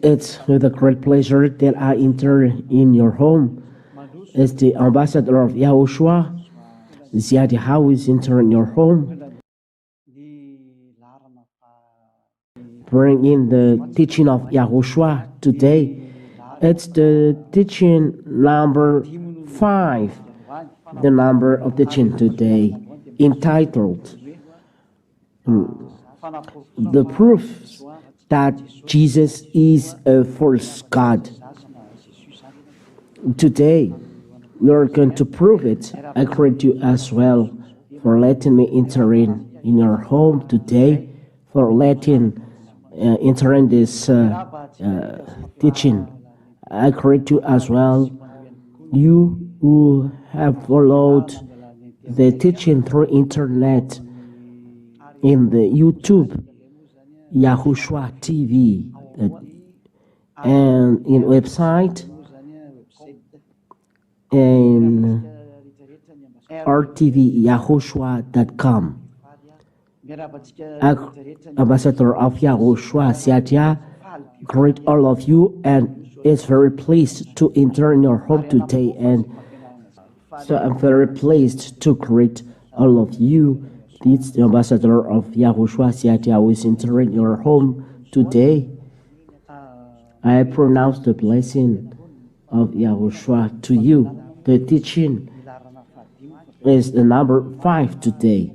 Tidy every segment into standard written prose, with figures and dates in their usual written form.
It's with a great pleasure that I enter in your home as the ambassador of YAHOSHUAH. How is enter in your home, bring in the teaching of YAHOSHUAH today. It's the teaching number 5, the number of teaching today, entitled The Proofs that Jesus is a false God. Today, we are going to prove it. I greet you as well for letting me enter in your home today, for letting enter in this teaching. I greet you as well, you who have followed the teaching through internet in the YouTube, YAHOSHUAH TV, and in website, and rtvyahoshua.com. Ambassador of YAHOSHUAH Siatia, greet all of you, and is very pleased to enter in your home today. And so I'm very pleased to greet all of you. This is the ambassador of YAHOSHUAH Siatia who is entering your home today. I pronounce the blessing of YAHOSHUAH to you. The teaching is the number 5 today.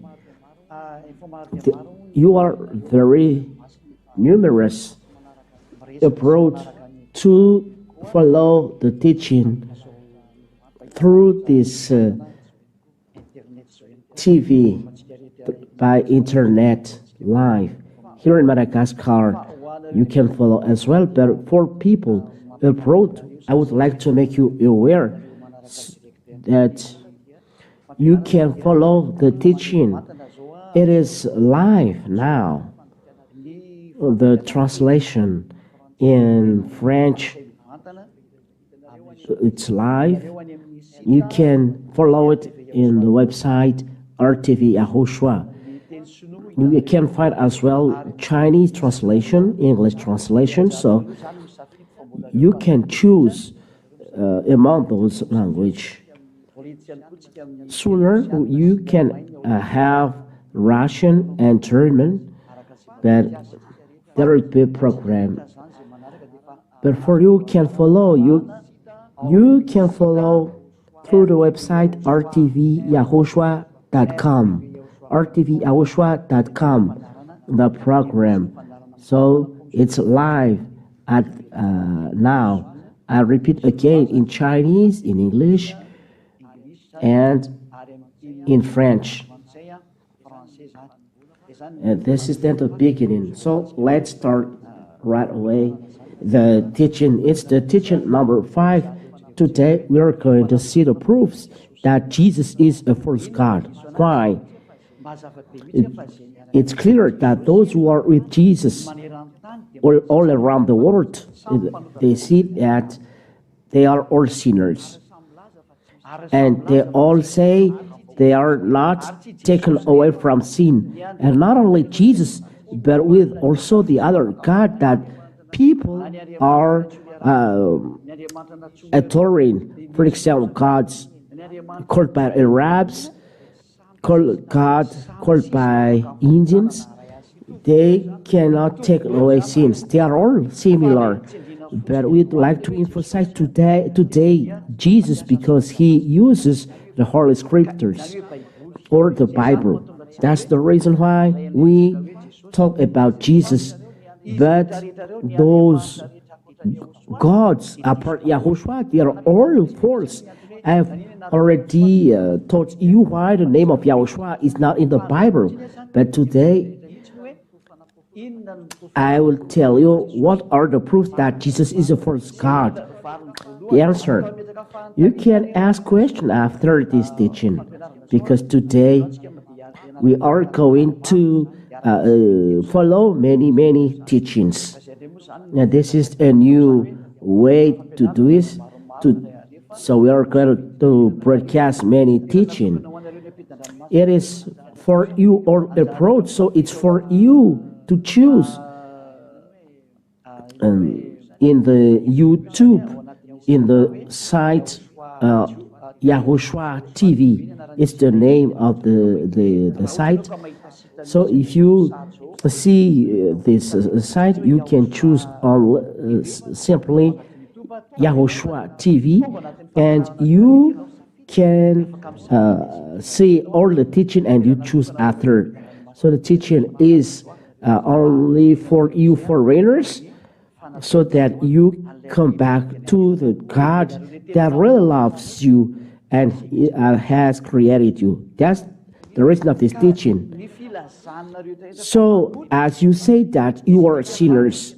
You are very numerous abroad to follow the teaching through this TV by internet live. Here in Madagascar, you can follow as well, but for people abroad, I would like to make you aware that you can follow the teaching. It is live now. The translation in French, it's live. You can follow it in the website RTV YAHOSHUAH. You can find as well Chinese translation, English translation, so you can choose among those languages. Sooner you can have Russian and German, but there will be a program. But for you can follow, you can follow through the website rtvyahoshua.com, rtvyahoshua.com, the program. So it's live at now. I repeat again, in Chinese, in English, and in French. And this is then the beginning. So let's start right away. The teaching, it's the teaching number 5. Today we are going to see the proofs that Jesus is a false God. Why? It's clear that those who are with Jesus all around the world, they see that they are all sinners. And they all say they are not taken away from sin. And not only Jesus, but with also the other God that people are adoring. For example, gods called by Arabs, called by Indians. They cannot take away sins. They are all similar. But we'd like to emphasize today Jesus, because he uses the Holy Scriptures or the Bible. That's the reason why we talk about Jesus. But those gods apart YAHOSHUAH, they are all false. I've already told you why the name of YAHOSHUAH is not in the Bible. But today I will tell you what are the proofs that Jesus is a false God. The answer: you can ask questions after this teaching, because today we are going to follow many teachings. Now, this is a new way to do it. So we are going to broadcast many teaching. It is for you or abroad, so it's for you to choose in the YouTube, in the site YAHOSHUAH TV is the name of the site. So if you see this site, you can choose on simply YAHOSHUAH TV, and you can see all the teaching, and you choose after. So the teaching is only for you foreigners, so that you come back to the God that really loves you and has created you. That's the reason of this teaching. So as you say that you are sinners,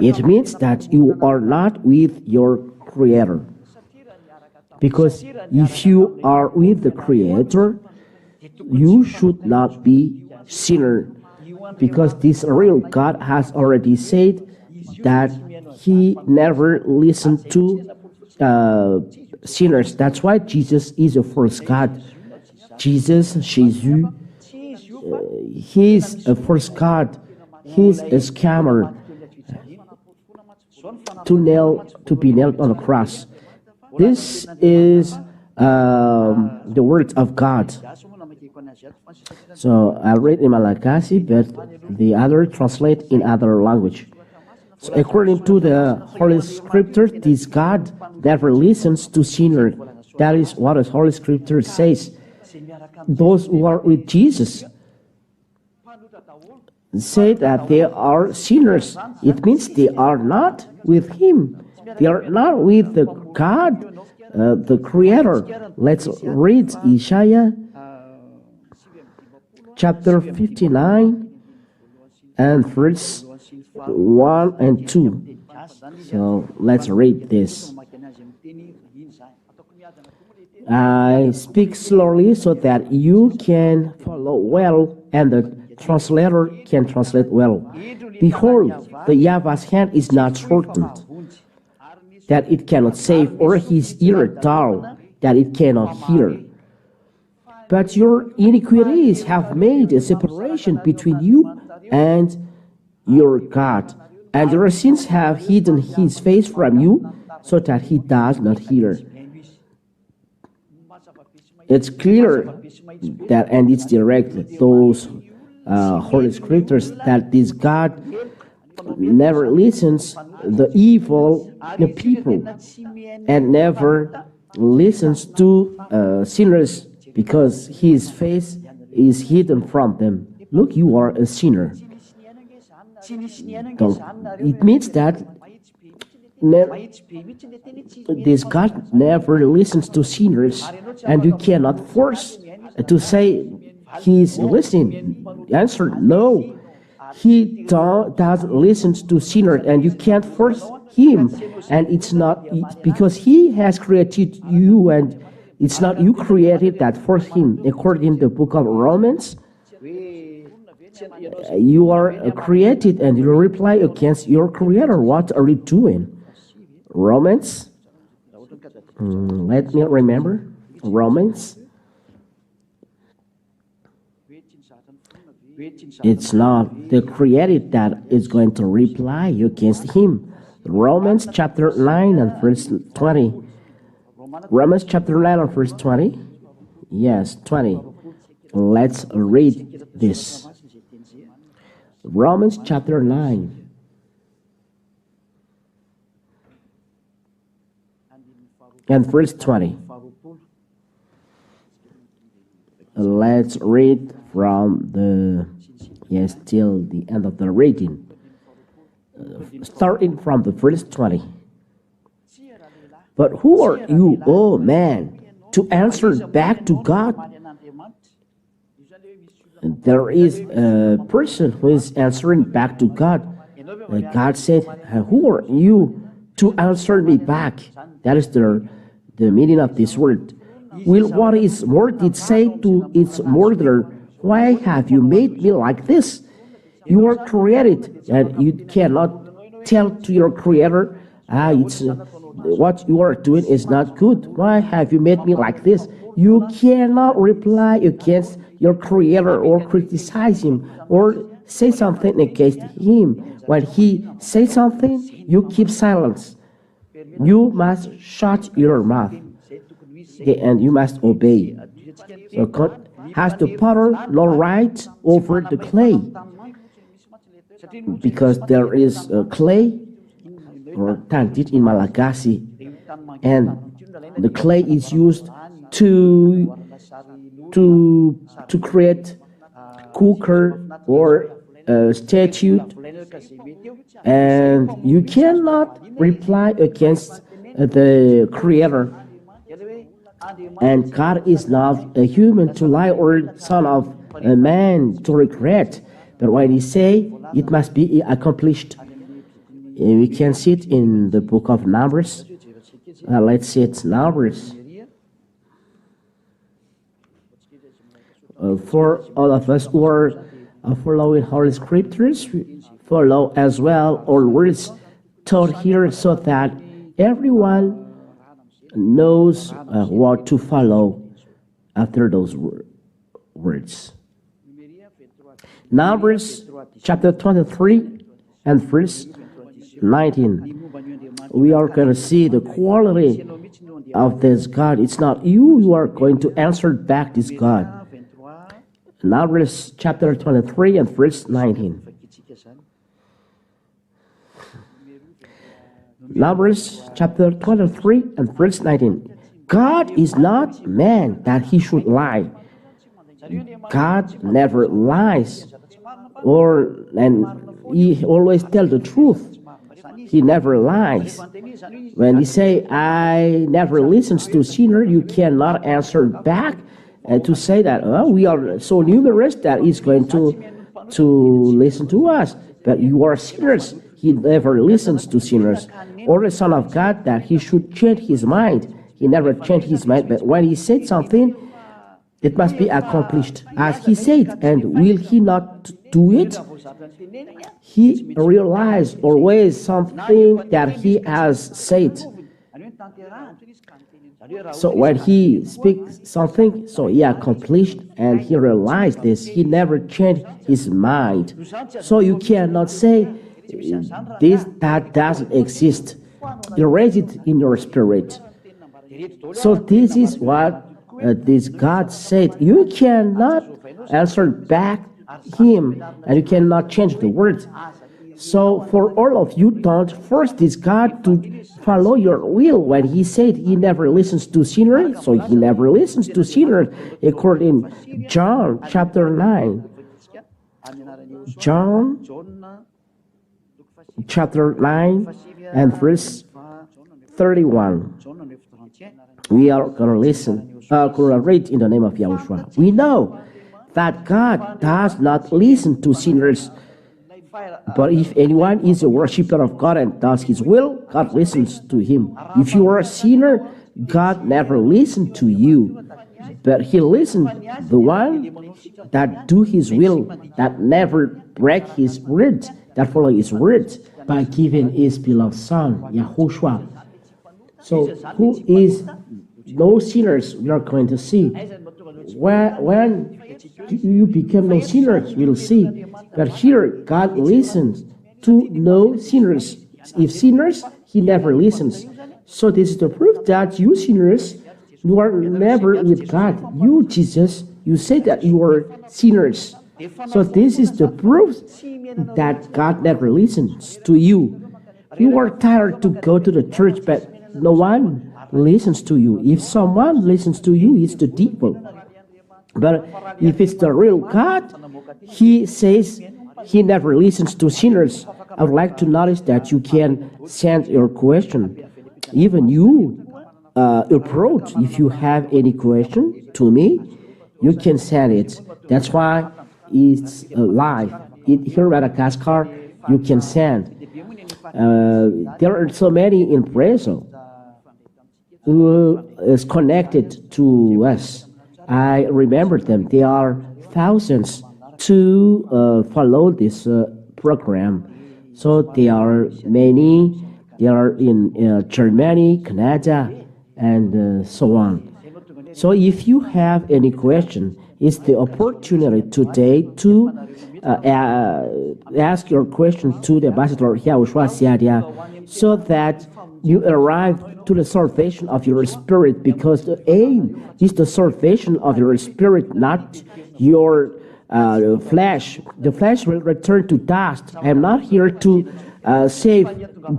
it means that you are not with your Creator. Because if you are with the Creator, you should not be sinner. Because this real God has already said that He never listened to sinners. That's why Jesus is the first God. Jesus, Jésus, He's the first God. He's a scammer to be nailed on the cross. This is the words of God. So I read in Malagasy, but the other translate in other language. So according to the Holy Scripture, this God never listens to sinners. That is what the Holy Scripture says. Those who are with Jesus say that they are sinners. It means they are not with Him. They are not with the God, the Creator. Let's read Isaiah chapter 59 and verse 1 and 2. So let's read this. I speak slowly so that you can follow well, and the translator can translate well. Behold, the YAHVAH's hand is not shortened, that it cannot save, or His ear dull, that it cannot hear. But your iniquities have made a separation between you and your God, and your sins have hidden His face from you, so that He does not hear. It's clear that, and it's direct, those Holy Scriptures, that this God never listens the evil people and never listens to sinners, because His face is hidden from them. Look, you are a sinner. It means that this God never listens to sinners, and you cannot force to say He's listening. Answer, no. He doesn't listen to sinners, and you can't force Him. And it's not because He has created you, and it's not you created that force Him. According to the book of Romans, you are created and you reply against your Creator. What are you doing? Romans, let me remember, Romans. It's not the created that is going to reply against Him. Romans chapter 9 and verse 20. Romans chapter 9 and verse 20. Yes, 20. Let's read this. Romans chapter 9. And verse 20. Let's read from the, yes, till the end of the reading. Starting from the verse 20. But who are you, O man, to answer back to God? There is a person who is answering back to God. God said, who are you to answer me back? That is the meaning of this word. Will what his word did say to its murderer, why have you made me like this? You are created, and you cannot tell to your Creator, it's what you are doing is not good. Why have you made me like this? You cannot reply against your Creator or criticize Him or say something against him. When he says something, you keep silence. You must shut your mouth, and you must obey. So God has the power, no right over the clay, because there is clay, or tantit in Malagasy, and the clay is used to create cooker or statue, and you cannot reply against the Creator. And God is not a human to lie, or son of a man to regret. But when He say, it must be accomplished. We can see it in the book of Numbers. Let's see it, Numbers. For all of us who are following Holy Scriptures, follow as well all words taught here, so that everyone knows what to follow after those words. Numbers chapter 23 and verse 19. We are going to see the quality of this God. It's not you who are going to answer back this God. Numbers chapter 23 and verse 19. Numbers chapter 23 and verse 19. God is not man that he should lie. God never lies, and he always tells the truth. He never lies. When he say, I never listens to sinner, you cannot answer back and to say that, oh, we are so numerous that he's going to listen to us. But you are sinners. He never listens to sinners. Or the Son of God, that he should change his mind. He never changed his mind. But when he said something, it must be accomplished as he said. And will he not do it? He realized always something that he has said. So when he speaks something, so he accomplished, and he realized this. He never changed his mind. So you cannot say that doesn't exist. Erase it in your spirit. So this is what this God said. You cannot answer back him, and you cannot change the words. So for all of you, don't force this God to follow your will. When he said he never listens to sinners, so he never listens to sinners, according to John chapter 9. John chapter 9 and verse 31. We are going to listen, going to read in the name of Yahushua. We know that God does not listen to sinners, but if anyone is a worshiper of God and does his will, God listens to him. If you are a sinner, God never listened to you, but he listened the one that do his will, that never break his words, that follow his words, by giving his beloved Son, Yahushua. So who is no sinners we are going to see. When you become no sinners, we'll see. But here, God listens to no sinners. If sinners, he never listens. So this is the proof that you sinners, you are never with God. You, Jesus, you say that you are sinners. So this is the proof that God never listens to you. You are tired to go to the church, but no one listens to you. If someone listens to you, it's the devil. But if it's the real God, he says he never listens to sinners. I would like to notice that you can send your question. Even you approach, if you have any question to me, you can send it. That's why it's live. Here at Madagascar, you can send. There are so many in Brazil who is connected to us. I remember them. There are thousands to follow this program. So there are many. They are in Germany, Canada, and so on. So if you have any question, It's the opportunity today to ask your question to the Ambassador Yahushua Siadia, so that you arrive to the salvation of your spirit, because the aim is the salvation of your spirit, not your flesh. The flesh will return to dust. I am not here to save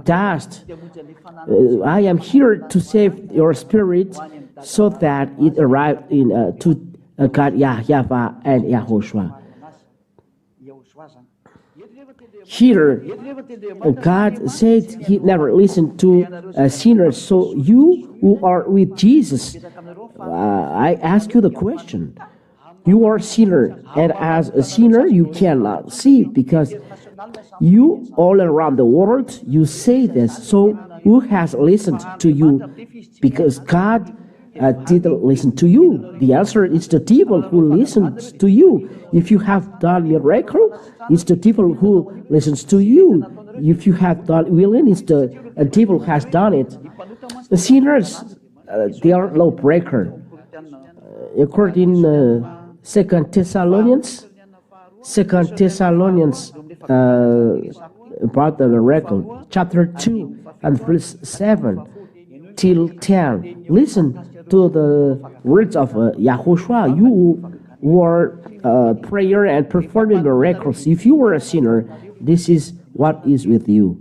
dust. I am here to save your spirit, so that it arrived in to God, YAHVAH and YAHOSHUAH. Here, God said He never listened to sinners. So you who are with Jesus, I ask you the question. You are a sinner, and as a sinner, you cannot see, because you all around the world, you say this. So who has listened to you? Because God didn't listen to you. The answer is the devil who listens to you. If you have done miracle, it's the devil who listens to you. If you have done willing, it's the devil has done it. The sinners, they are lawbreaker. According Second Thessalonians, about the miracle, chapter 2 and verse 7 till 10. Listen to the words of YAHOSHUAH. You were prayer and performing miracles. If you were a sinner, this is what is with you.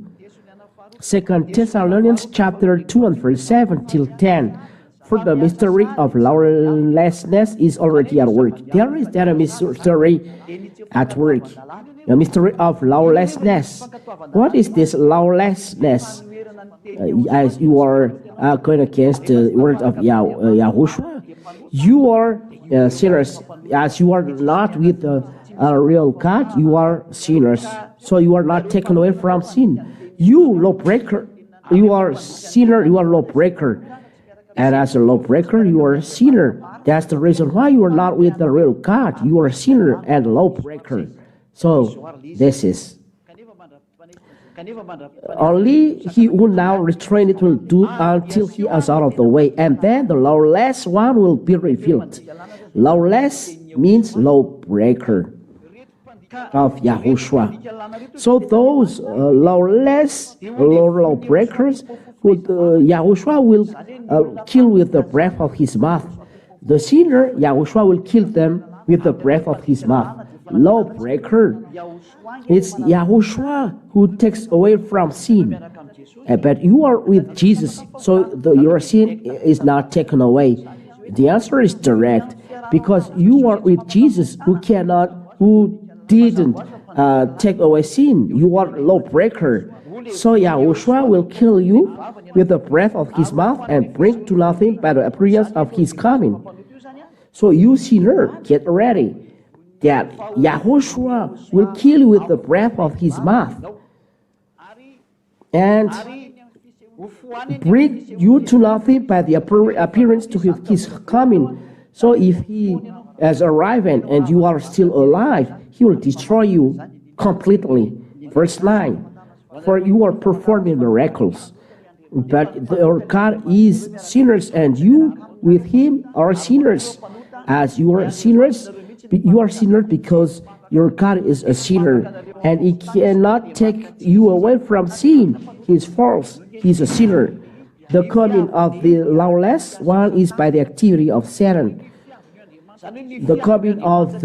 Second Thessalonians chapter 2 and verse 7 till 10. For the mystery of lawlessness is already at work. There is that a mystery at work. The mystery of lawlessness. What is this lawlessness? As you are going against the word of YAHOSHUAH, you are sinners. As you are not with a real God, you are sinners. So you are not taken away from sin. You lawbreaker, you are sinner, you are lawbreaker. And as a lawbreaker, you are a sinner. That's the reason why you are not with the real God. You are a sinner and lawbreaker. So this is. Only he who now restrained it will do until he is out of the way, and then the lawless one will be revealed. Lawless means lawbreaker of YAHOSHUAH. So those lawless lawbreakers, who YAHOSHUAH will kill with the breath of his mouth. The sinner, YAHOSHUAH will kill them with the breath of his mouth. Lawbreaker. It's YAHOSHUAH who takes away from sin. But you are with Jesus, so your sin is not taken away. The answer is direct, because you are with Jesus, who didn't take away sin. You are lawbreaker. So YAHOSHUAH will kill you with the breath of his mouth and bring to nothing by the appearance of his coming. So you sinner, get ready, that YAHOSHUAH will kill you with the breath of his mouth and bring you to nothing by the appearance to his coming. So if he has arrived and you are still alive, he will destroy you completely. Verse 9. For you are performing miracles, but our God is sinners, and you with him are sinners. As you are sinners, you are sinners because your God is a sinner, and he cannot take you away from sin. He is false. He is a sinner. The coming of the lawless one is by the activity of Satan. The coming of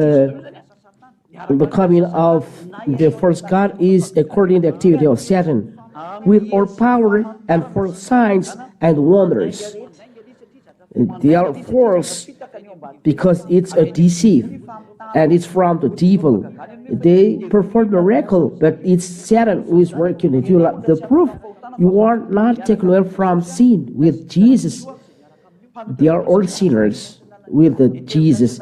the first God is according to the activity of Satan, with all power and for signs and wonders. They are false because it's a deceit, and it's from the devil. They perform miracle, but it's Satan who is working it. The proof you are not taken away from sin with Jesus. They are all sinners with Jesus.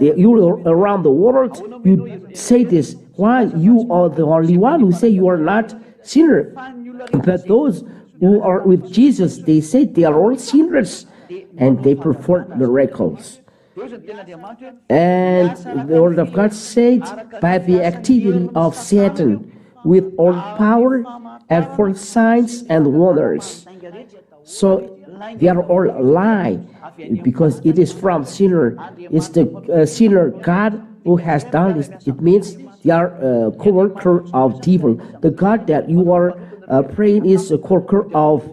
You around the world, you say this. Why you are the only one who say you are not sinner? But those who are with Jesus, they say they are all sinners, and they perform miracles. And the word of God said, by the activity of Satan, with all power and for signs and wonders. So They are all a lie, because it is from sinner. It's the sinner God who has done this. It means they are a co-worker of devil. The God that you are praying is a co-worker of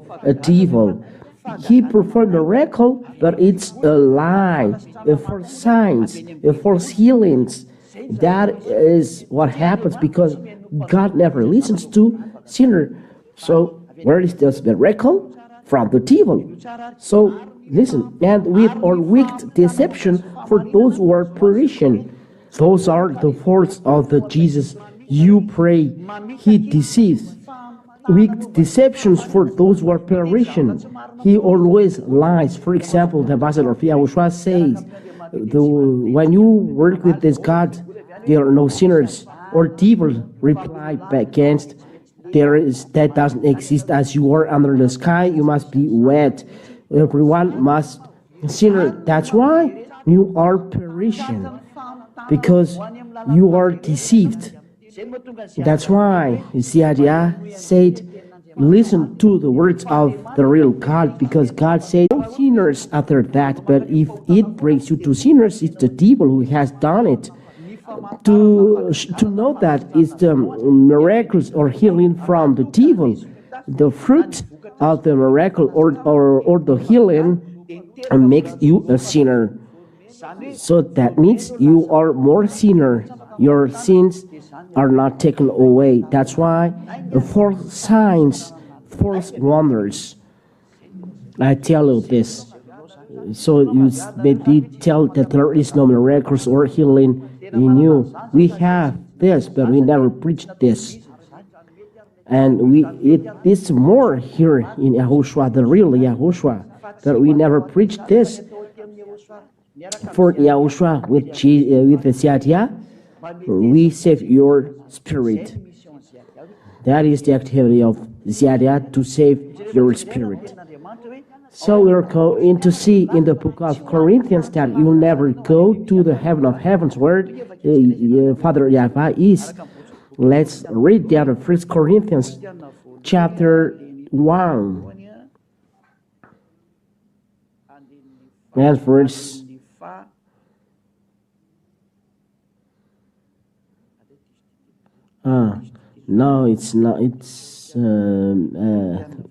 devil. He performed a miracle, but it's a lie, false signs, false healings. That is what happens because God never listens to sinner. So where is this miracle? From the devil. So listen, and with or wicked deception for those who are perishing. Those are the faults of the Jesus you pray. He deceives. Wicked deceptions for those who are perishing. He always lies. For example, the ambassador of YAHOSHUAH says, when you work with this God, there are no sinners. Or devil reply back against, that doesn't exist. As you are under the sky, you must be wet. Everyone must sinner. That's why you are perishing, because you are deceived. That's why YAHVAH said, listen to the words of the real God, because God said, no sinners after that, but if it brings you to sinners, it's the devil who has done it. To know that it's the miracles or healing from the devil, the fruit of the miracle or the healing makes you a sinner. So that means you are more sinner. Your sins are not taken away. That's why false signs, false wonders. I tell you this. So you maybe tell that there is no miracles or healing in you. We have this, but we never preach this. And it is more here in YAHOSHUAH, the real YAHOSHUAH, that we never preach this. For YAHOSHUAH with the YAHVAH, we save your spirit. That is the activity of YAHVAH, to save your spirit. So we're going to see in the book of Corinthians that you'll never go to the heaven of heavens where Father YAHVAH is. Let's read down 1 Corinthians chapter 1 and verse no, it's not. It's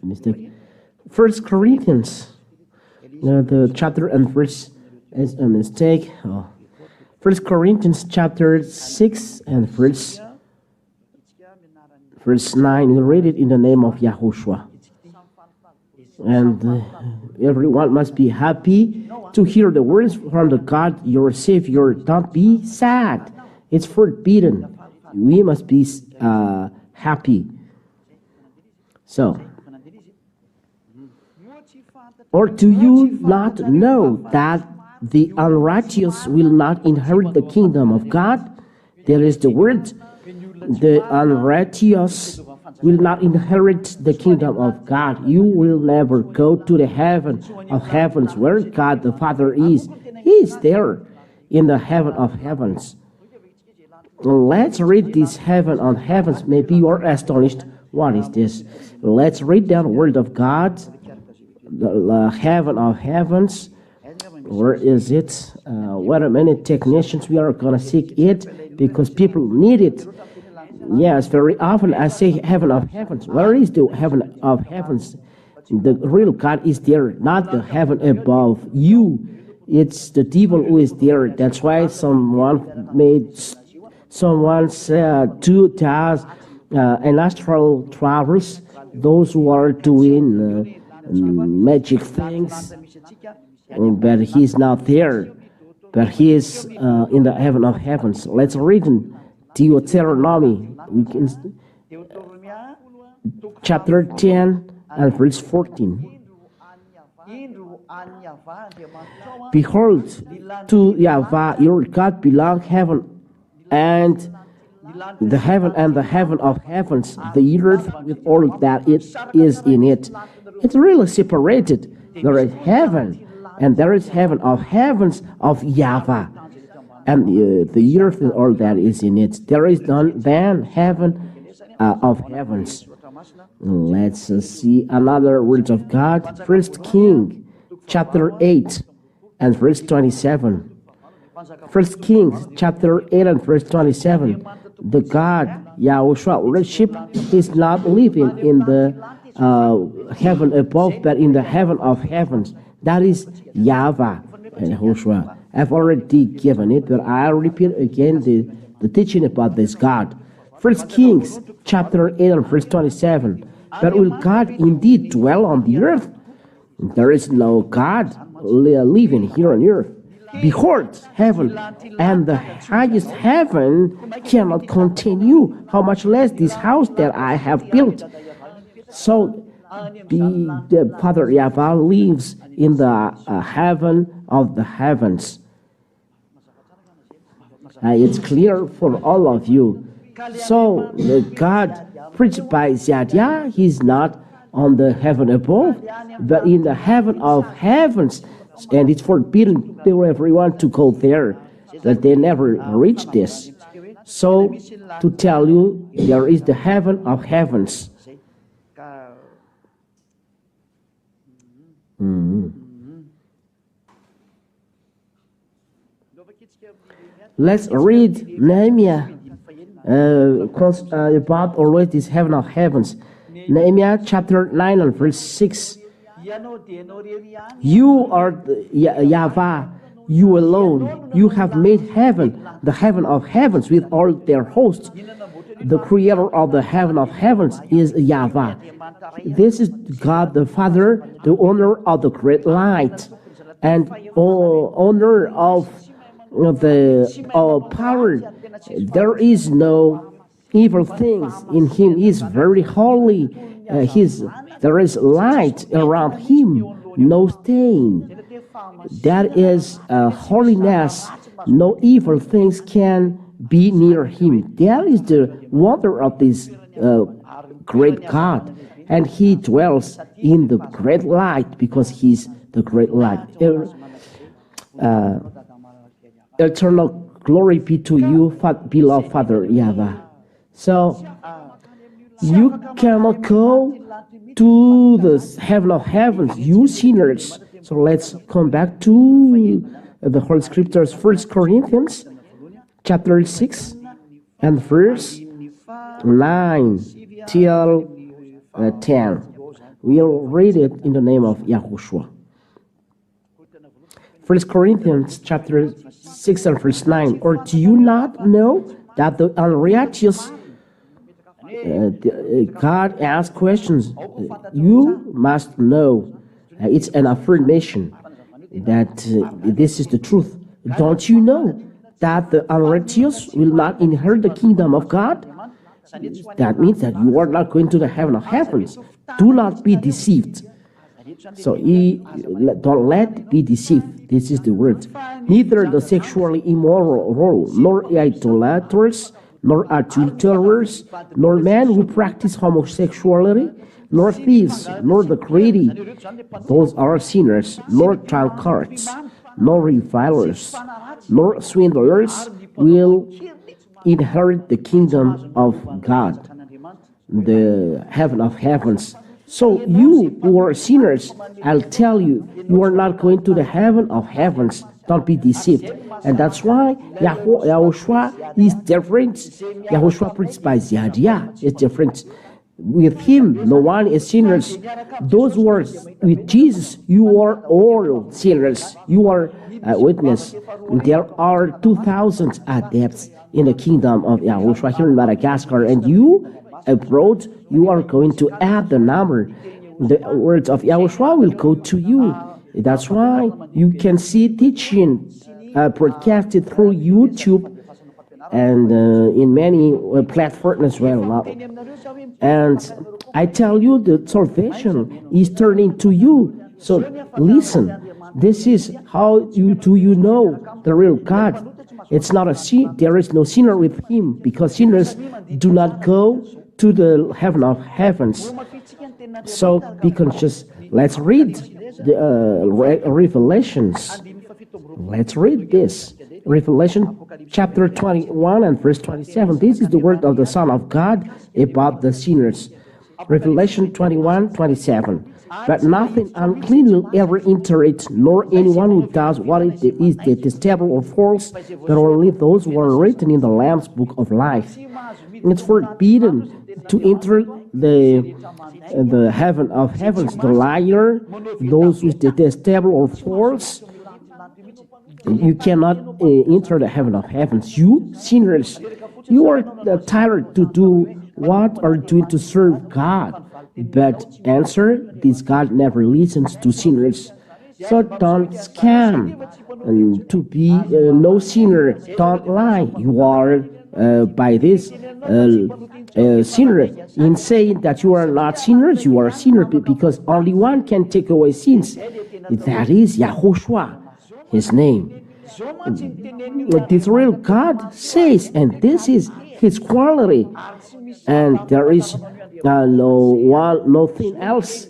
mistake. 1 Corinthians, the chapter and verse is a mistake. 1 Corinthians chapter 6 and verse 9. We read it in the name of YAHOSHUAH. And everyone must be happy to hear the words from the God, your Savior. Don't be sad. It's forbidden. We must be happy. So, or do you not know that the unrighteous will not inherit the kingdom of God? There is the word, the unrighteous will not inherit the kingdom of God. You will never go to the heaven of heavens where God the Father is. He is there in the heaven of heavens. Let's read this heaven on heavens. Maybe you are astonished. What is this? Let's read down the word of God. The heaven of heavens. Where is it? Wait a minute, technicians. We are going to seek it because people need it. Yes, very often I say heaven of heavens. Where is the heaven of heavens? The real God is there, not the heaven above you. It's the devil who is there. That's why someone said 2,000 and astral travels, those who are doing magic things, but he's not there, but he is in the heaven of heavens. Let's read in Deuteronomy, chapter 10 and verse 14. Behold, to YAHVAH your God belong heaven and the heaven of heavens, the earth with all that it is in it. It's really separated. There is heaven, and there is heaven of heavens of YAHVAH, and the earth and all that is in it. There is none than heaven of heavens. Let's see another word of God. First King, chapter 8 and verse 27. First Kings, chapter 8 and verse 27. The God, YAHOSHUAH, worship is not living in the heaven above, but in the heaven of heavens. That is YAHVAH and YAHOSHUAH. I've already given it, but I'll repeat again the teaching about this God. First Kings, chapter 8 and verse 27. But will God indeed dwell on the earth? There is no God living here on earth. Behold, heaven and the highest heaven cannot contain you. How much less this house that I have built? So the Father YAHVAH lives in the heaven of the heavens. It's clear for all of you. So the God preached by Zadiah, he's not on the heaven above, but in the heaven of heavens. And it's forbidden to everyone to go there, that they never reach this. So, to tell you, there is the heaven of heavens. Let's read Nehemiah about always this heaven of heavens. Nehemiah chapter 9 and verse 6. You are YAHVAH, you alone. You have made heaven, the heaven of heavens, with all their hosts. The creator of the heaven of heavens is YAHVAH. This is God the Father, the owner of the great light, and owner of the power. There is no evil things in him. He is very holy. There is light around him, no stain. That is holiness. No evil things can be near him. That is the wonder of this great God. And he dwells in the great light because he's the great light. Eternal glory be to you, beloved Father YAHVAH. So, you cannot go to the heaven of heavens, you sinners. So let's come back to the Holy Scriptures, 1 Corinthians chapter 6 and verse 9 till 10. We'll read it in the name of YAHOSHUAH. 1 Corinthians chapter 6 and verse 9. Or do you not know that the unrighteous God asks questions? You must know. It's an affirmation that this is the truth. Don't you know that the unrighteous will not inherit the kingdom of God? That means that you are not going to the heaven of heavens. Do not be deceived. So don't let be deceived. This is the word. Neither the sexually immoral, nor idolaters, nor adulterers, nor men who practice homosexuality, nor thieves, nor the greedy, those are sinners, nor drunkards, nor revilers, nor swindlers will inherit the kingdom of God, the heaven of heavens. So you who are sinners, I'll tell you, you are not going to the heaven of heavens. Don't be deceived. And that's why YAHOSHUAH is different. YAHOSHUAH preached by Zadiah is different. With him, no one is sinners. Those words, with Jesus, you are all sinners. You are a witness. There are 2,000 adepts in the kingdom of YAHOSHUAH here in Madagascar, and you abroad, you are going to add the number. The words of YAHOSHUAH will go to you. That's why you can see teaching broadcasted through YouTube and in many platforms as well. And I tell you, the salvation is turning to you. So listen, this is how you know the real God. It's not a sin. There is no sinner with him, because sinners do not go to the heaven of heavens. So be conscious. Let's read the Revelations. Let's read this. Revelation chapter 21 and verse 27. This is the word of the Son of God about the sinners. Revelation 21:27. But nothing unclean will ever enter it, nor anyone who does what is detestable or false, but only those who are written in the Lamb's book of life. It's forbidden to enter the heaven of heavens, the liar, those who is detestable or false. You cannot enter the heaven of heavens. You sinners, you are tired to do what are doing to serve God. But answer, this God never listens to sinners. So don't scam. And to be no sinner, don't lie. You are by this sinner. In saying that you are not sinners, you are a sinner because only one can take away sins. That is YAHOSHUAH, his name. This real God says, and this is his quality. And there is nothing else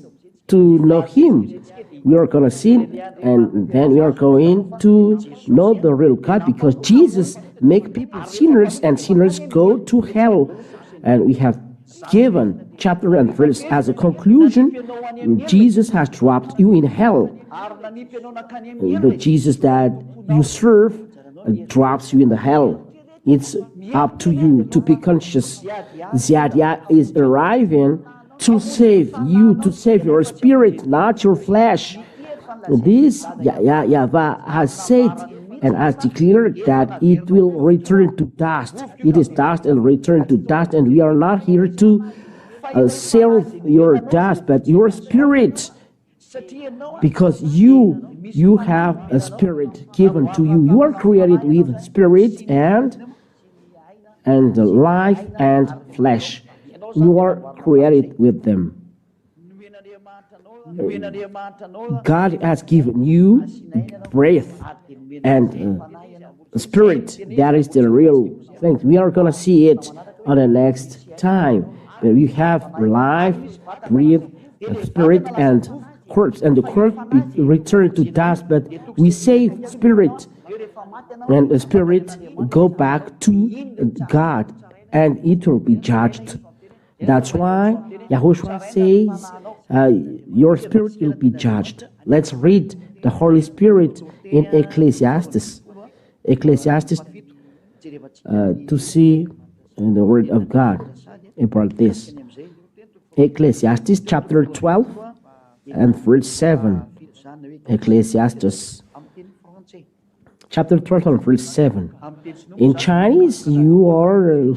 to know him. We are going to sin, and then we are going to know the real God, because Jesus make people sinners, and sinners go to hell. And we have given chapter and verse as a conclusion. Jesus has dropped you in hell. The Jesus that you serve drops you in the hell. It's up to you to be conscious that Yah is arriving to save you, to save your spirit, not your flesh. This YAHVAH has said and has declared that it will return to dust. It is dust and return to dust, and we are not here to save your dust, but your spirit, because you have a spirit given to you. You are created with spirit and life and flesh. You are created with them. God has given you breath and spirit. That is the real thing. We are going to see it on the next time. But we have life, breath, spirit, and corpse. And the corpse return to dust, but we save spirit. And the spirit go back to God, and it will be judged. That's why YAHOSHUAH says your spirit will be judged. Let's read the Holy Spirit in Ecclesiastes. Ecclesiastes to see in the Word of God about this. Ecclesiastes chapter 12 and verse 7. Ecclesiastes chapter 12 and verse 7. In Chinese, you are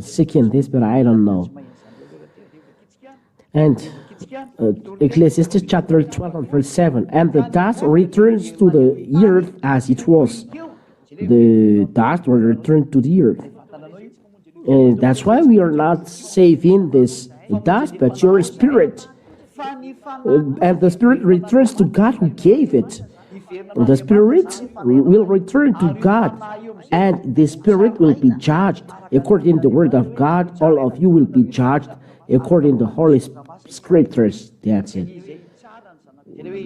seeking this, but I don't know. And Ecclesiastes chapter 12 and verse 7. And the dust returns to the earth as it was. The dust will return to the earth. And that's why we are not saving this dust, but your spirit. And the spirit returns to God who gave it. The spirit will return to God, and the spirit will be judged. According to the word of God, all of you will be judged according to Holy Scriptures. That's it.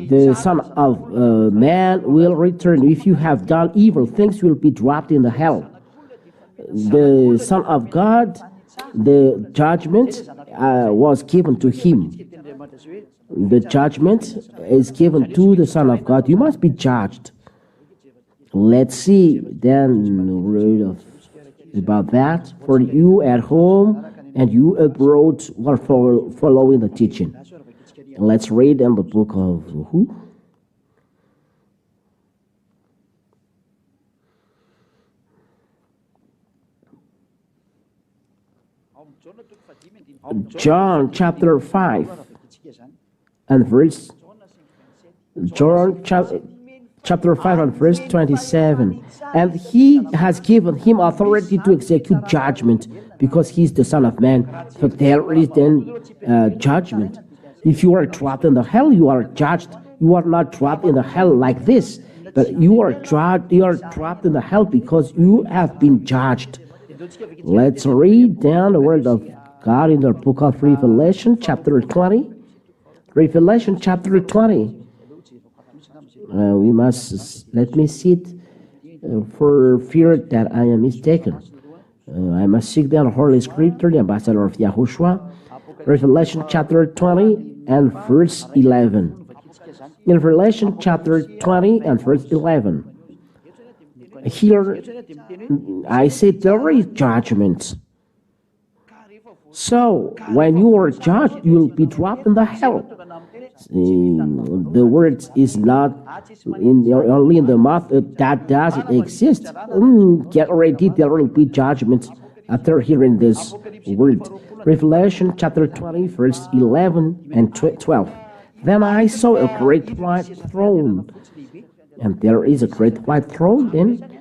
The Son of Man will return. If you have done evil things, you will be dropped in the hell. The Son of God, the judgment was given to him. The judgment is given to the Son of God. You must be judged. Let's see then read about that for you at home and you abroad who are following the teaching. Let's read in the book of who? John chapter 5 and verse John chapter 5 and verse 27. And he has given him authority to execute judgment, because he is the Son of Man. So there is then judgment. If you are trapped in the hell, you are judged. You are not trapped in the hell like this, but you are trapped in the hell because you have been judged. Let's read down the word of God in the book of Revelation chapter 20. Revelation chapter 20. We must, let me sit for fear that I am mistaken. I must seek the Holy Scripture, the ambassador of YAHOSHUAH. Revelation chapter 20 and verse 11. In Revelation chapter 20 and verse 11. Here, I say there is judgment. So, when you are judged, you will be dropped in the hell. The word is not only in the mouth that doesn't exist. Get ready, there will be judgment after hearing this word. Revelation chapter 20, verse 11 and 12. Then I saw a great white throne, and there is a great white throne then,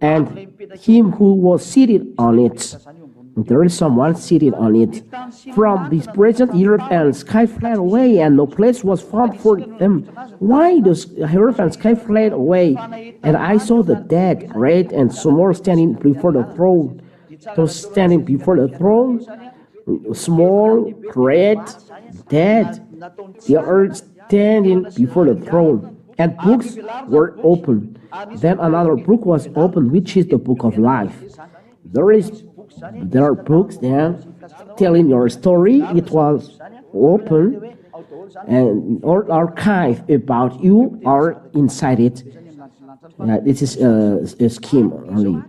and him who was seated on it. There is someone seated on it. From this present earth and sky fled away, and no place was found for them. Why does earth and sky fled away? And I saw the dead, great and small, standing before the throne. Those standing before the throne, small, great, dead, they are standing before the throne. And books were opened. Then another book was opened, which is the book of life. There are books there telling your story. It was open, and all archive about you are inside it. This is a scheme only.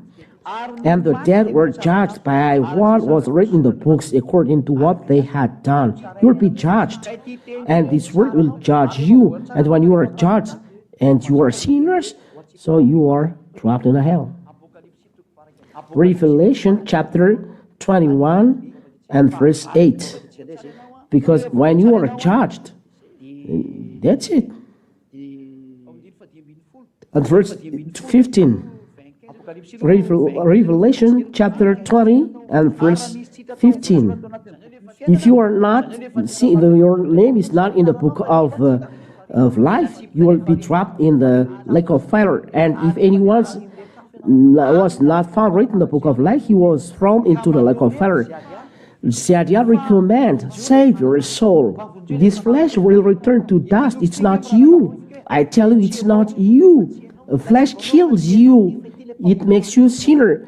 And the dead were judged by what was written in the books according to what they had done. You will be judged, and this word will judge you. And when you are judged and you are sinners, so you are dropped in the hell. Revelation chapter 21 and verse 8. Because when you are judged, that's it. And verse 15. Revelation chapter 20 and verse 15. If you are not, your name is not in the book of life, you will be dropped in the lake of fire. And if anyone was not found written in the book of life, he was thrown into the lake of fire. Ziadia recommend, save your soul. This flesh will return to dust. It's not you. I tell you, it's not you. Flesh kills you. It makes you sinner.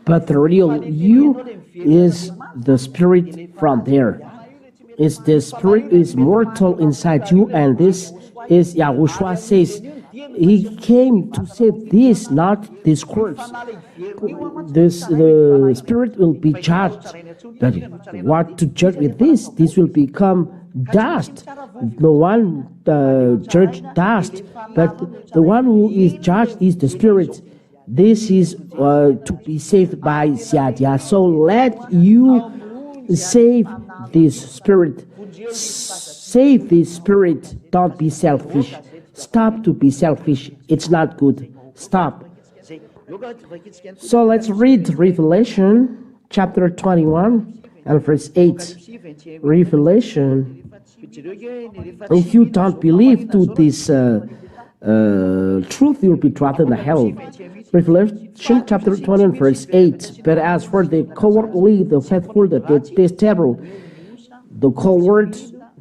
But the real you is the spirit from there. It's the spirit is mortal inside you, and this is YAHOSHUAH says, he came to save this, not this corpse. The spirit will be judged. But what to judge with this? This will become dust. No one judge dust, but the one who is judged is the spirit. This is to be saved by Ziadia. So let you save this spirit. Save this spirit. Don't be selfish. Stop to be selfish. It's not good. Stop. So let's read Revelation chapter 21 and verse 8. Revelation. If you don't believe to this truth, you'll be dropped in the hell. Revelation chapter 20 and verse 8. But as for the cowardly, the faithful, the detestable, the coward,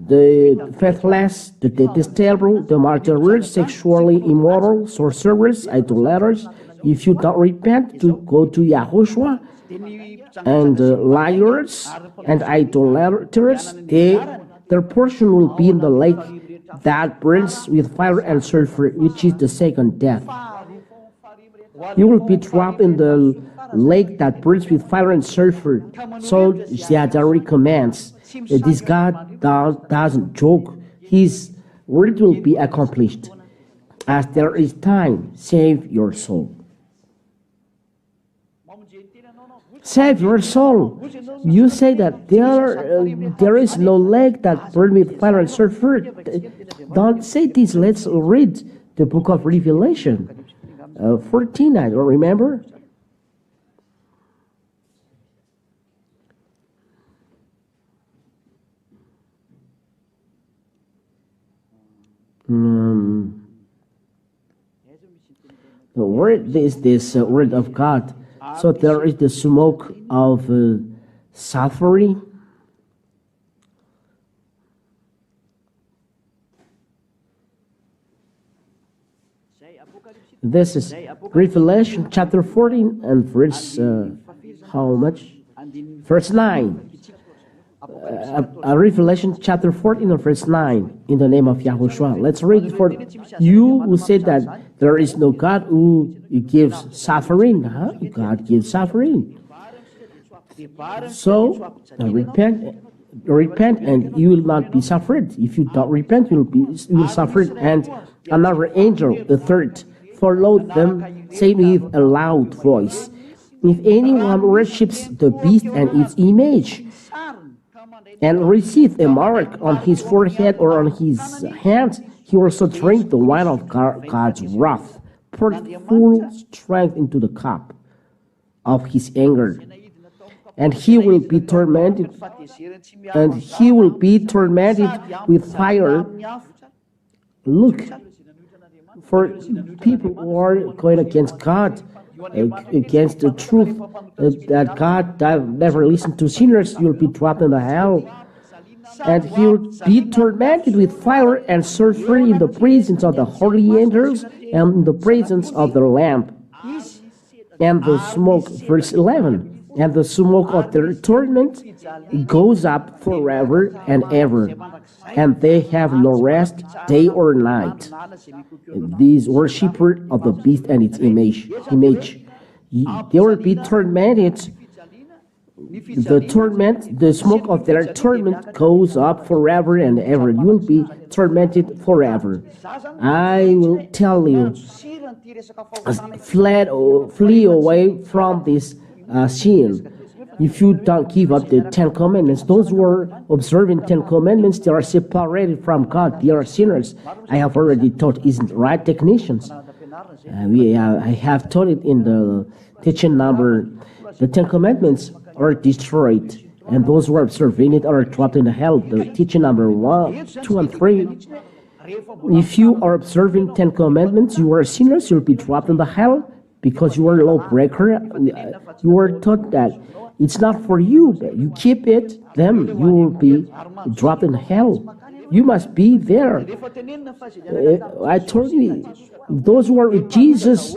the faithless, the detestable, the murderers, sexually immoral, sorcerers, idolaters, if you don't repent, to go to YAHOSHUAH, and liars and idolaters, their portion will be in the lake that burns with fire and sulfur, which is the second death. You will be dropped in the lake that burns with fire and sulfur. So Ziadia recommends that this God doesn't joke. His word will be accomplished. As there is time, save your soul. Save your soul. You say that there is no lake that burns with fire and sulfur. Don't say this. Let's read the book of Revelation 14. I don't remember. The word is this word of God. So there is the smoke of suffering. This is Revelation chapter 14 and verse how much? Verse 9. Revelation chapter 14 verse 9, in the name of Yahushua. Let's read it for you who said that there is no God who gives suffering. Huh? God gives suffering. So repent and you will not be suffered. If you don't repent, you will suffer. And another angel, the third, followed them, saying with a loud voice, if anyone worships the beast and its image, and receive a mark on his forehead or on his hand, he also drink the wine of God's wrath, poured full strength into the cup of his anger. And he will be tormented, with fire. Look, for people who are going against God, against the truth, that God never listened to sinners, you will be dropped in the hell. And he will be tormented with fire and sulfur in the presence of the holy angels and in the presence of the Lamb. And the smoke, verse 11, and the smoke of their torment goes up forever and ever, and they have no rest day or night. These worshippers of the beast and its image, they will be tormented. The smoke of their torment goes up forever and ever. You will be tormented forever. I will tell you, flee away from this sin. If you don't give up the 10 Commandments, those who are observing 10 Commandments, they are separated from God. They are sinners. I have already taught, isn't right, technicians? I have taught it in the teaching number. The 10 Commandments are destroyed, and those who are observing it are trapped in the hell. The teaching number 1, 2, and 3. If you are observing 10 Commandments, you are sinners, you'll be trapped in the hell because you are a lawbreaker. You are taught that it's not for you. You keep it, then you will be dropped in hell. You must be there. I told you, those who are with Jesus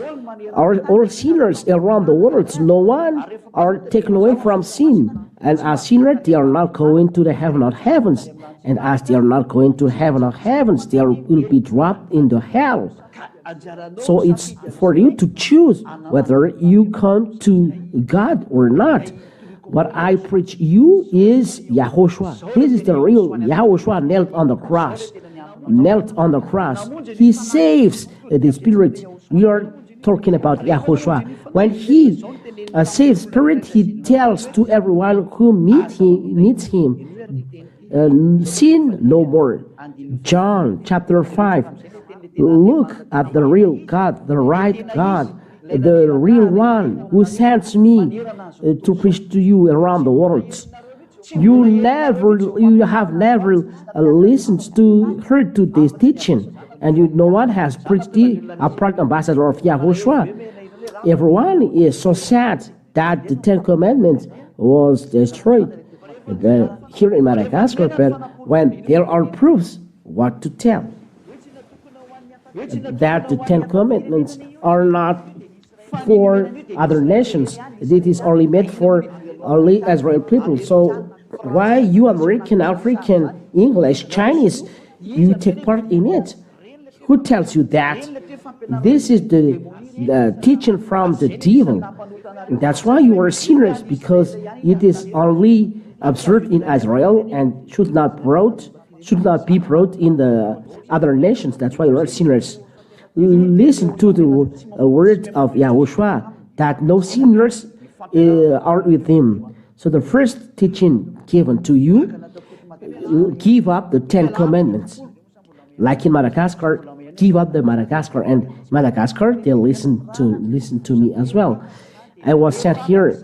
are all sinners around the world. No one are taken away from sin. And as sinners, they are not going to the heaven of heavens. And as they are not going to heaven of heavens, they will be dropped into hell. So it's for you to choose whether you come to God or not. What I preach you is YAHOSHUAH. This is the real YAHOSHUAH nailed on the cross. Nailed on the cross. He saves the spirit. We are talking about YAHOSHUAH. When he saves spirit, he tells to everyone who meets him, sin no more. John chapter 5. Look at the real God, the right God, the real one who sends me to preach to you around the world. You have never heard to this teaching, and no one has preached the upright ambassador of YAHOSHUAH. Everyone is so sad that the 10 Commandments was destroyed. Here in Madagascar, but when there are proofs, what to tell? That the 10 Commandments are not for other nations. It is only made for only Israel people. So why you American, African, English, Chinese, you take part in it? Who tells you that? This is the teaching from the devil. That's why you are sinners, because it is only observed in Israel and should not be brought in the other nations. That's why you are sinners. Listen to the word of YAHOSHUAH, that no sinners are with him. So the first teaching given to you, give up the 10 Commandments. Like in Madagascar, give up the Madagascar. And Madagascar, they listen to me as well. I was sent here.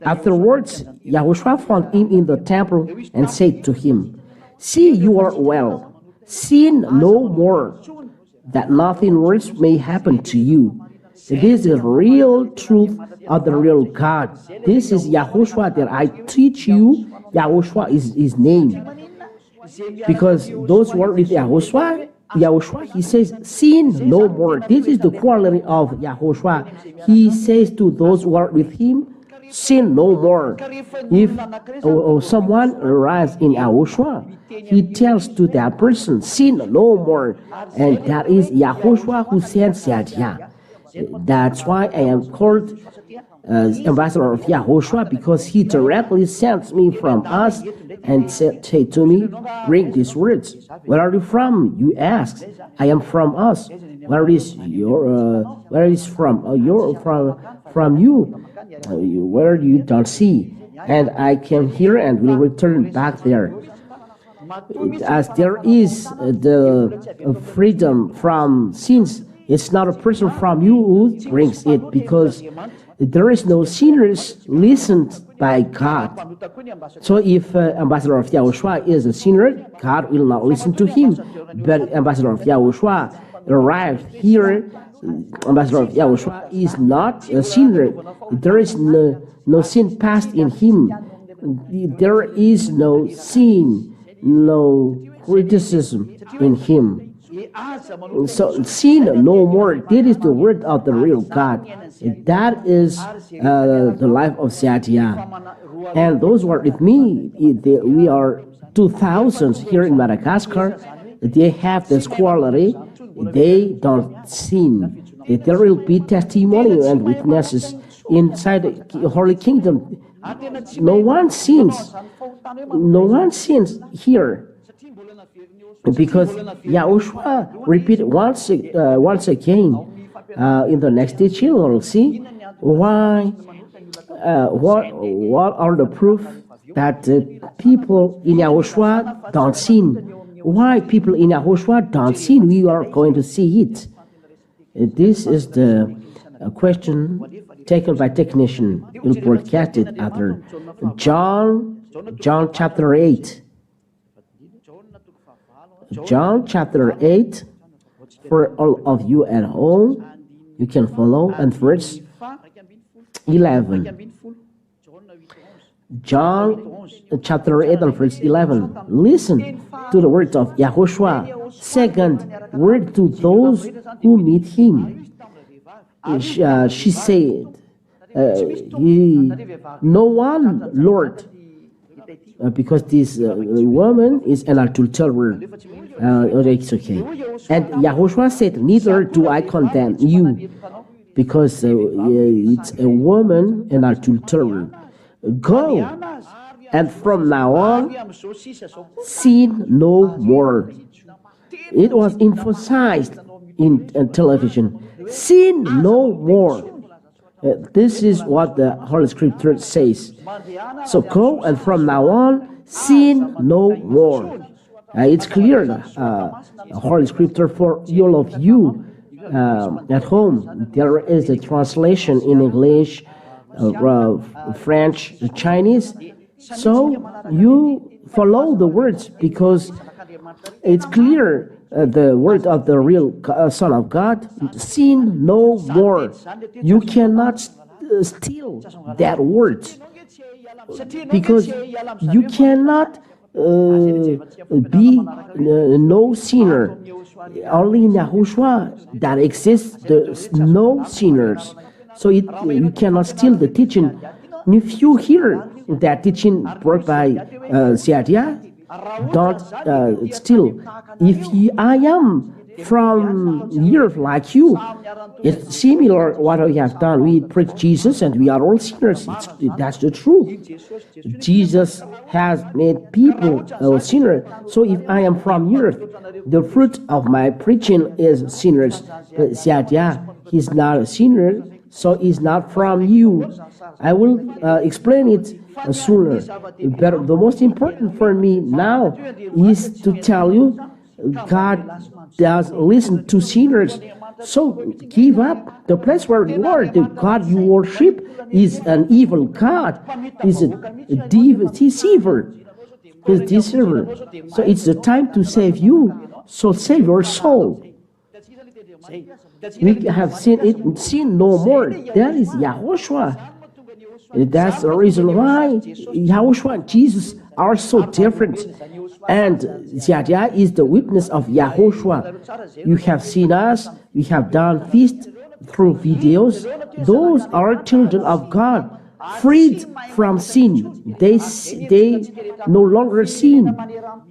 Afterwards, YAHOSHUAH found him in the temple and said to him, see, you are well. Sin no more, that nothing worse may happen to you. This is the real truth of the real God. This is YAHOSHUAH that I teach you. YAHOSHUAH is his name. Because those who are with YAHOSHUAH, he says, sin no more. This is the quality of YAHOSHUAH. He says to those who are with him, sin no more. If someone arrives in YAHOSHUAH, he tells to that person, sin no more. And that is YAHOSHUAH who sends Yadia. That's why I am called ambassador of YAHOSHUAH, because he directly sends me from us and say to me, bring these words. Where are you from? You ask. I am from us. Where is from you? Where you don't see. And I came here and will return back there. As there is the freedom from sins, it's not a person from you who brings it, because there is no sinners listened by God. So if ambassador of YAHOSHUAH is a sinner, God will not listen to him. But ambassador of YAHOSHUAH arrived here, ambassador of YAHOSHUAH is not a sinner. There is no sin past in him. There is no sin, no criticism in him. So sin no more. That is the word of the real God. That is the life of Satia. And those who are with me, we are 2,000 here in Madagascar. They have this quality. They don't sin. There will be testimony and witnesses inside the Holy Kingdom. No one sins. No one sins here. Because YAHOSHUAH repeat once again in the next teaching. We'll see why. What are the proof that people in YAHOSHUAH don't sin? Why people in YAHOSHUAH don't sin? We are going to see it. This is the question taken by technician. We'll broadcast it after John chapter 8. John chapter 8, for all of you at home, you can follow, and verse 11. John chapter 8 and verse 11. Listen to the words of YAHOSHUAH. Second word to those who meet him. She said, no one, Lord, because this woman is an adulterer. It's okay. And YAHOSHUAH said, neither do I condemn you, because it's a woman, an adulterer. Go, and from now on, sin no more. It was emphasized in television. Sin no more. This is what the Holy Scripture says. So go, and from now on, sin no more. It's clear, Holy Scripture for all of you at home. There is a translation in English, French, Chinese. So you follow the words, because it's clear. The word of the real Son of God, sin no more. You cannot steal that word, because you cannot be no sinner. Only in YAHOSHUAH that exists no sinners. So you cannot steal the teaching. If you hear that teaching brought by Sadia, don't steal. If I am from earth like you, it's similar what we have done. We preach Jesus and we are all sinners. That's the truth. Jesus has made people sinners. So if I am from earth, the fruit of my preaching is sinners. But Sadia, he's not a sinner, so he's not from you. I will explain it sooner. But the most important for me now is to tell you, God does listen to sinners. So give up the place where you are. The God you worship is an evil God. Is a deceiver. Is deceiver. So it's the time to save you. So save your soul. We have seen it. Sin no more. That is YAHOSHUAH. That's the reason why YAHOSHUAH and Jesus are so different. And Sadia is the witness of YAHOSHUAH. You have seen us. We have done feast through videos. Those are children of God. freed from sin. They no longer sin.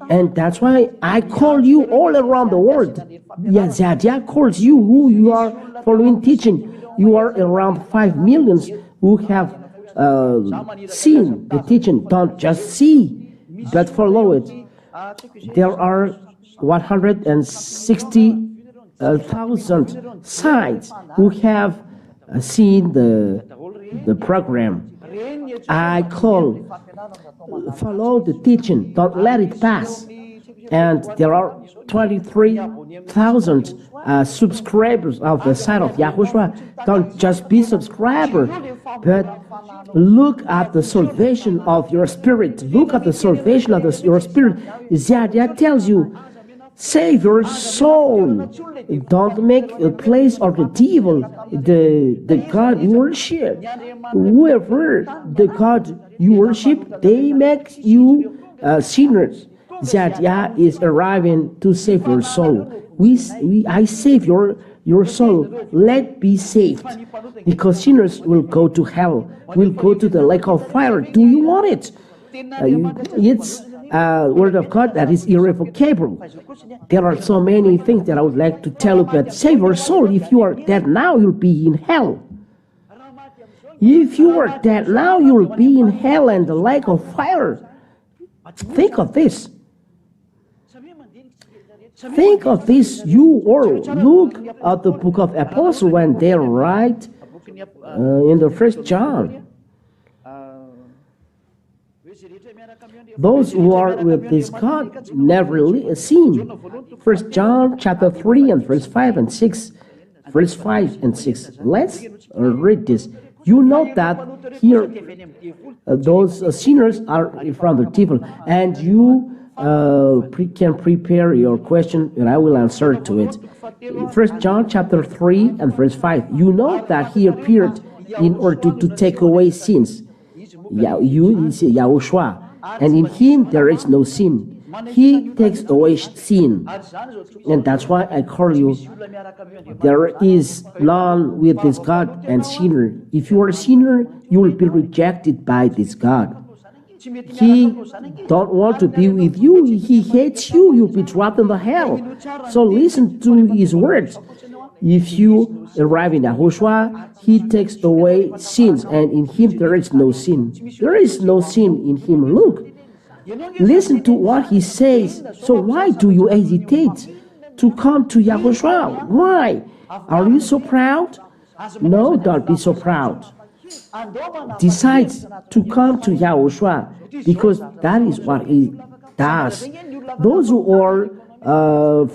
And that's why I call you all around the world. Yah calls you who you are following teaching. You are around 5 million who have seen the teaching. Don't just see, but follow it. There are 160,000 sites who have seen the program. I call, follow the teaching, don't let it pass. And there are 23,000 subscribers of the site of YAHOSHUAH. Don't just be subscriber, but look at the salvation of your spirit. Look at the salvation of your spirit. Yah tells you, save your soul. Don't make a place of the devil the God you worship. Whoever the God you worship, they make you sinners. Yah is arriving to save your soul. I save your soul. Let be saved, because sinners will go to hell, will go to the lake of fire. Do you want it? It's word of God that is irrevocable. There are so many things that I would like to tell you, but save your soul. If you are dead now, you'll be in hell. If you are dead now, you'll be in hell and the lake of fire. Think of this. Think of this, you or look at the book of Apostles when they write in the 1 John. Those who are with this God never seen. 1 John chapter 3 and verse 5 and 6. Verse 5 and 6. Let's read this. You know that here those sinners are from the devil, and you can prepare your question and I will answer to it. 1 John chapter 3 and verse 5. You know that he appeared in order to take away sins. YAHOSHUAH. And in him there is no sin. He takes away sin. And that's why I call you. There is none with this God and sinner. If you are a sinner, you will be rejected by this God. He don't want to be with you. He hates you. You'll be dropped in the hell. So listen to his words. If you arrive in YAHOSHUAH, he takes away sins, and in him there is no sin. There is no sin in him. Look, listen to what he says. So why do you hesitate to come to YAHOSHUAH? Why? Are you so proud? No, don't be so proud. Decide to come to YAHOSHUAH, because that is what he does. Those who are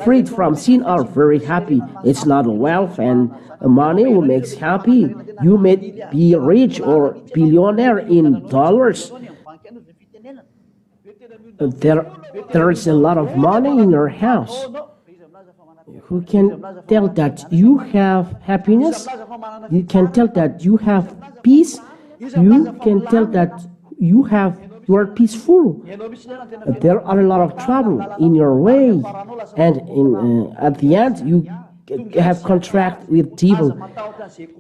freed from sin are very happy. It's not wealth and money who makes happy. You may be rich or billionaire in dollars. There is a lot of money in your house. Who can tell that you have happiness? You can tell that you have peace. You can tell that you are peaceful. There are a lot of trouble in your way, and at the end you have contract with devil.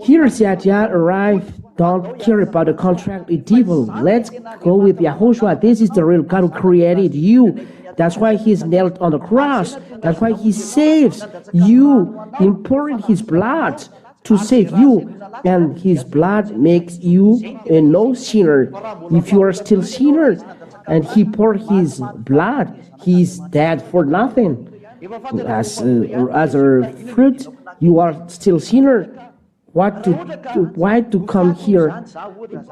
Here Yah arrived. Don't care about the contract with devil. Let's go with YAHOSHUAH. This is the real God who created you. That's why he's nailed on the cross. That's why he saves you, pouring his blood to save you. And his blood makes you a no sinner. If you are still sinner and he poured his blood, he's dead for nothing. As a fruit, you are still sinner. Why to come here?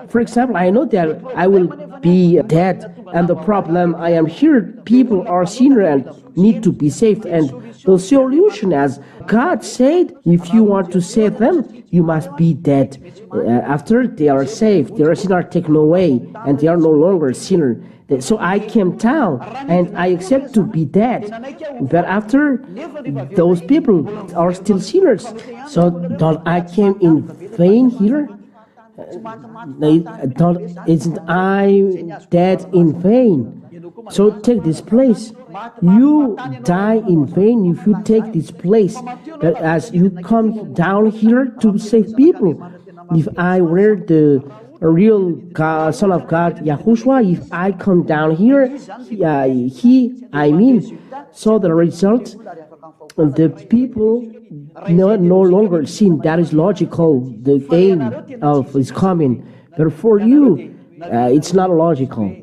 For example, I know that I will be dead, and the problem I am here, people are sinner and need to be saved. And the solution, as God said, if you want to save them, you must be dead. After they are saved, their sin are taken away, and they are no longer sinner. So I came down and I accept to be dead. But after, those people are still sinners. So don't I came in vain here? Isn't I dead in vain? So take this place. You die in vain if you take this place. But as you come down here to save people, if I wear the real God, Son of God, Yahushua, if I come down here, so the result, the people no longer sin. That is logical, the aim of his coming. But for you, it's not logical.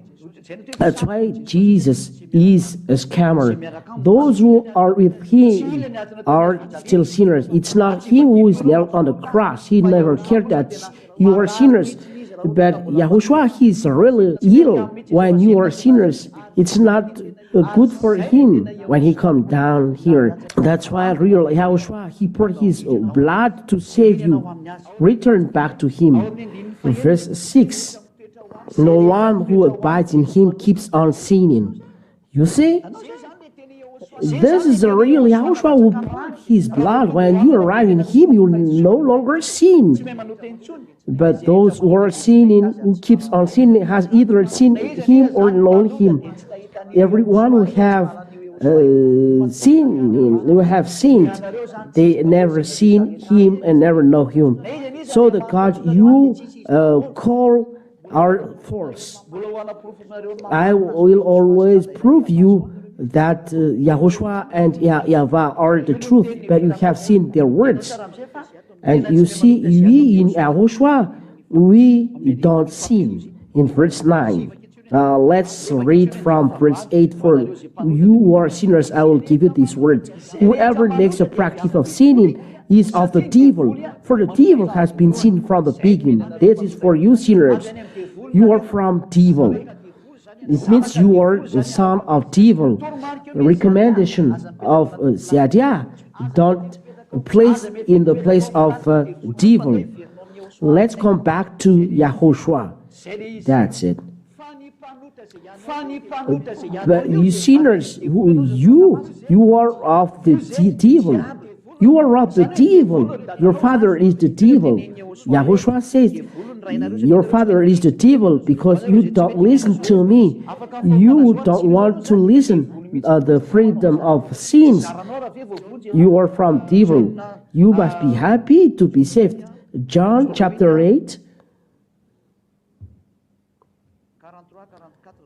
That's why Jesus is a scammer. Those who are with him are still sinners. It's not him who is nailed on the cross. He never cared that you are sinners. But Yahushua, he is really ill when you are sinners. It's not good for him when he comes down here. That's why real Yahushua, he poured his blood to save you. Return back to him. Verse 6. No one who abides in him keeps on sinning. You see? This is the real Yahushua who poured his blood. When you arrive in him, you no longer sin. But those who are sinning, who keeps on sinning, has either seen him or known him. Everyone who have sinned, they never seen him and never know him. So the God you call are false. I will always prove you that Yahushua and YAHVAH are the truth, but you have seen their words. And you see, we in Yahushua, we don't sin. In verse 9. Let's read from verse 8. For you who are sinners, I will give you these words. Whoever makes a practice of sinning is of the devil, for the devil has been sin from the beginning. This is for you sinners. You are from devil. It means you are the son of devil. The recommendation of Ziadia, don't place in the place of devil. Let's come back to Yahushua. That's it. But you sinners, you are of the devil. You are of the devil. Your father is the devil. Yahushua says, your father is the devil because you don't listen to me. You don't want to listen the freedom of sins. You are from devil. You must be happy to be saved. John chapter 8.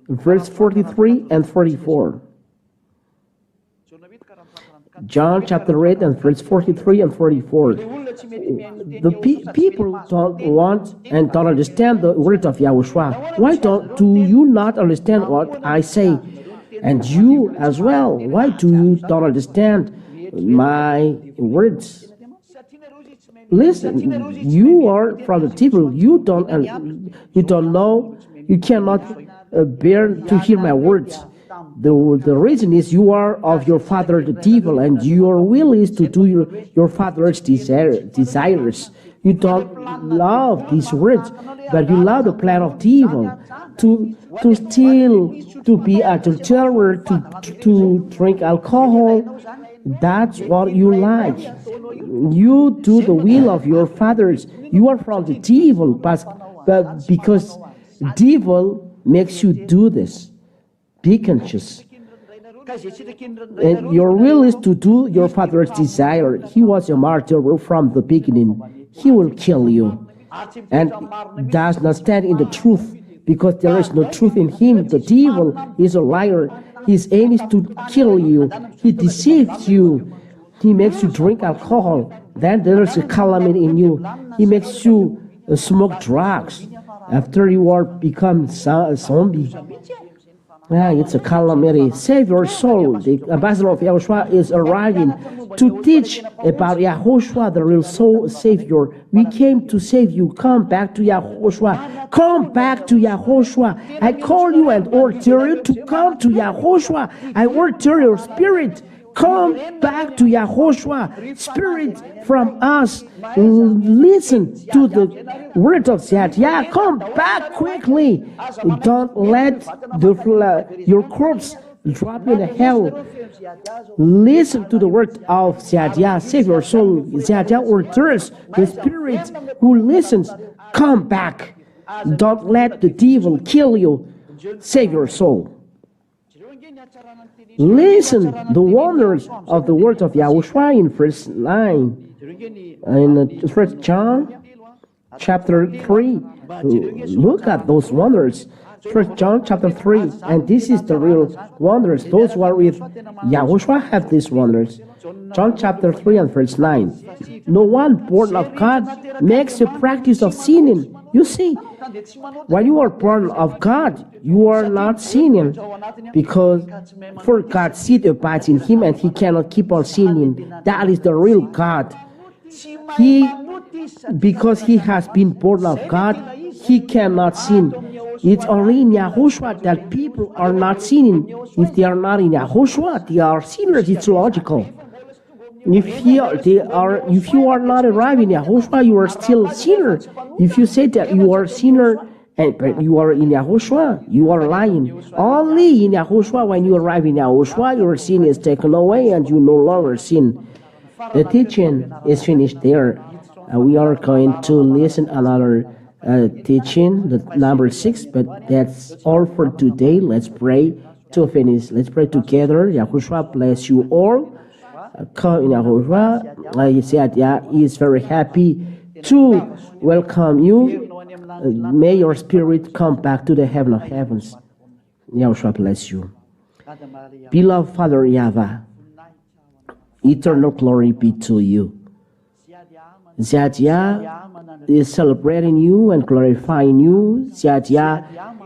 Verse 43 and 44. John chapter 8 and verse 43 and 44. The people don't want and don't understand the word of Yahushua. Why do you not understand what I say? And you as well, why do you don't understand my words? Listen, you are from the devil. You don't know. You cannot bear to hear my words. The reason is you are of your father the devil, and your will is to do your father's desires. You don't love these words, but you love the plan of the evil, to steal, to be adulterer, to drink alcohol. That's what you like. You do the will of your fathers. You are from the devil, but because devil makes you do this. Be conscious. And your will is to do your father's desire. He was a martyr from the beginning. He will kill you. And does not stand in the truth, because there is no truth in him. The devil is a liar. His aim is to kill you. He deceives you. He makes you drink alcohol. Then there is a calamity in you. He makes you smoke drugs. After you are become a zombie. It's a calamity. Save your soul. The ambassador of Yahushua is arriving to teach about Yahushua, the real soul Savior. We came to save you. Come back to Yahushua. Come back to Yahushua. I call you and order you to come to Yahushua. I order your spirit. Come back to Yahushua. Spirit from us. Listen to the word of Ziadia. Come back quickly. Don't let your corpse drop in hell. Listen to the word of Ziadia. Save your soul. Ziadia orders the spirit who listens. Come back. Don't let the devil kill you. Save your soul. Listen the wonders of the words of Yahushua in verse 9. In 1 John chapter 3. Look at those wonders. First John chapter 3, and this is the real wonders. Those who are with Yahushua have these wonders. John chapter 3 and verse 9. No one born of God makes a practice of sinning. You see, when you are born of God, you are not sinning, because for God's seed abides in him, and he cannot keep on sinning. That is the real God. Because he has been born of God, he cannot sin. It's only in Yahushua that people are not sinning. If they are not in Yahushua, they are sinners. It's logical. If you are not arrived in Yahushua, you are still a sinner. If you say that you are a sinner but you are in Yahushua, you are lying. Only in Yahushua, when you arrive in Yahushua, your sin is taken away and you no longer sin. The teaching is finished there. We are going to listen another teaching, the number 6, but that's all for today. Let's pray to finish. Let's pray together. Yahushua bless you all. Come in Yahushua. I said, he is very happy to welcome you. May your spirit come back to the heaven of heavens. Yahushua bless you. Beloved Father YAHVAH, eternal glory be to you. Yah is celebrating you and glorifying you. Yah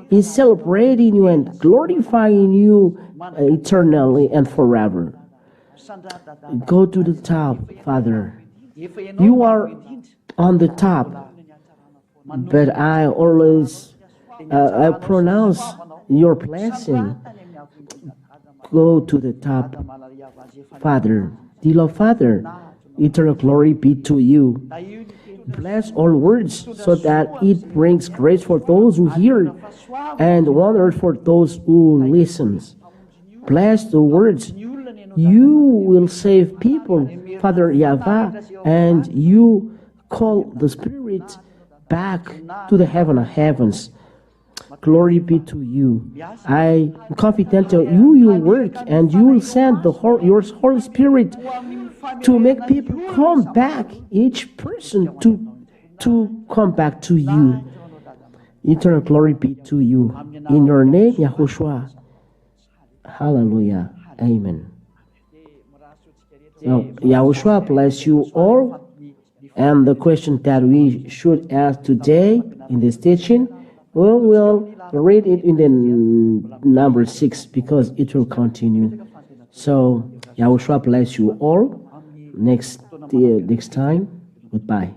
is celebrating you and glorifying you eternally and forever. Go to the top, Father. You are on the top, but I always I pronounce your blessing. Go to the top, Father. Dear Father, eternal glory be to you. Bless all words so that it brings grace for those who hear and wonder for those who listen. Bless the words. You will save people, Father YAHVAH, and you call the Spirit back to the heaven of heavens. Glory be to you. I am confident that you will work and you will send your Holy Spirit to make people come back, each person to come back to you. Eternal glory be to you. In your name, Yahushua. Hallelujah. Amen. So, Yahushua bless you all. And the question that we should ask today in this teaching, we'll read it in the number 6 because it will continue. So, Yahushua bless you all. Next time, goodbye.